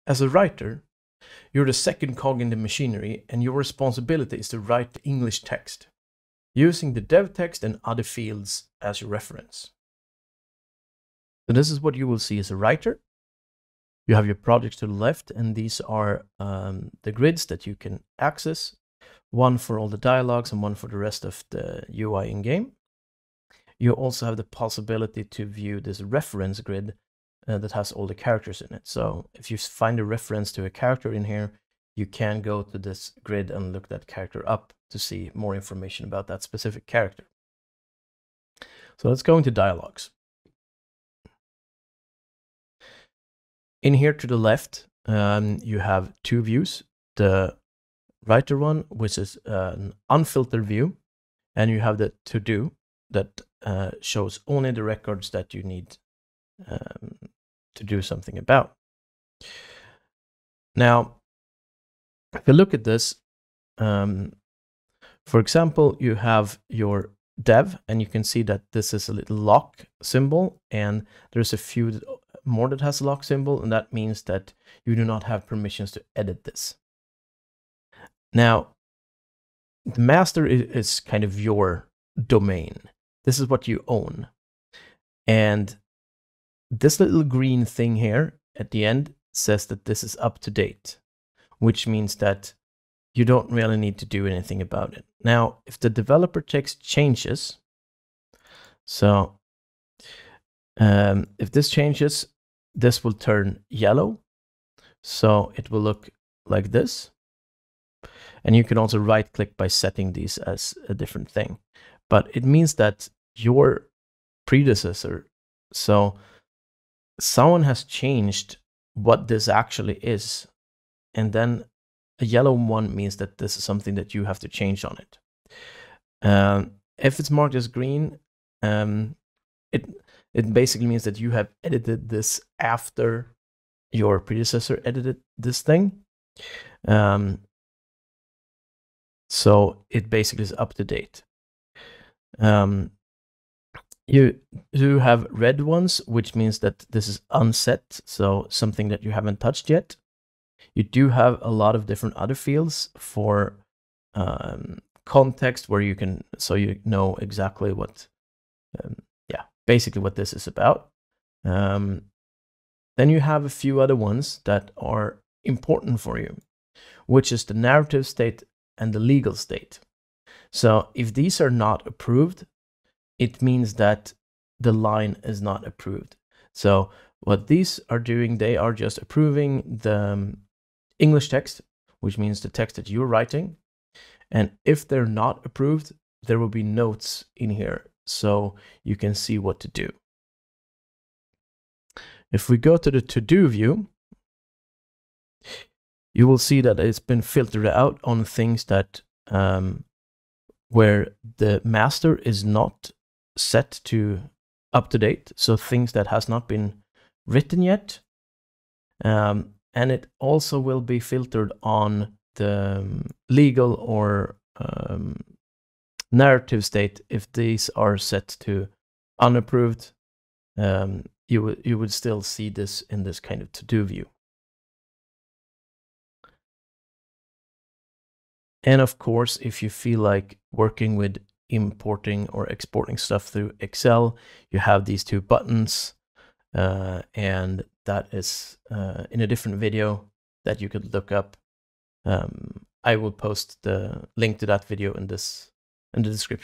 as a writer, you're the second cog in the machinery, and your responsibility is to write the English text, using the dev text and other fields as your reference. So this is what you will see as a writer. You have your projects to the left, and these are the grids that you can access, one for all the dialogues and one for the rest of the UI in-game. You also have the possibility to view this reference grid that has all the characters in it. So if you find a reference to a character in here, you can go to this grid and look that character up to see more information about that specific character. So let's go into dialogues. In here to the left, you have two views. The writer one, which is an unfiltered view, and you have the to-do that shows only the records that you need to do something about. Now, if you look at this, for example, you have your dev, and you can see that this is a little lock symbol, and there's a few more that has a lock symbol, and that means that you do not have permissions to edit this. Now, the master is kind of your domain. This is what you own. And this little green thing here at the end says that this is up to date, which means that you don't really need to do anything about it. Now, if the developer text changes, so if this changes, this will turn yellow. So it will look like this. And you can also right click by setting these as a different thing. But it means that your predecessor, so someone has changed what this actually is. And then a yellow one means that this is something that you have to change on it. If it's marked as green, it basically means that you have edited this after your predecessor edited this thing. So it basically is up to date. You do have red ones, which means that this is unset, so something that you haven't touched yet. You do have a lot of different other fields for context, where you can, so you know exactly what, basically what this is about. Then you have a few other ones that are important for you, which is the narrative state and the legal state. So if these are not approved, it means that the line is not approved. So what these are doing, they are just approving the English text, which means the text that you're writing. And if they're not approved, there will be notes in here, so you can see what to do. If we go to the to-do view, you will see that it's been filtered out on things that where the master is not set to up to date, so things that has not been written yet. And it also will be filtered on the legal or narrative state. If these are set to unapproved, you would still see this in this kind of to-do view. And of course, if you feel like working with importing or exporting stuff through Excel, you have these two buttons, and that is in a different video that you could look up. I will post the link to that video in the description.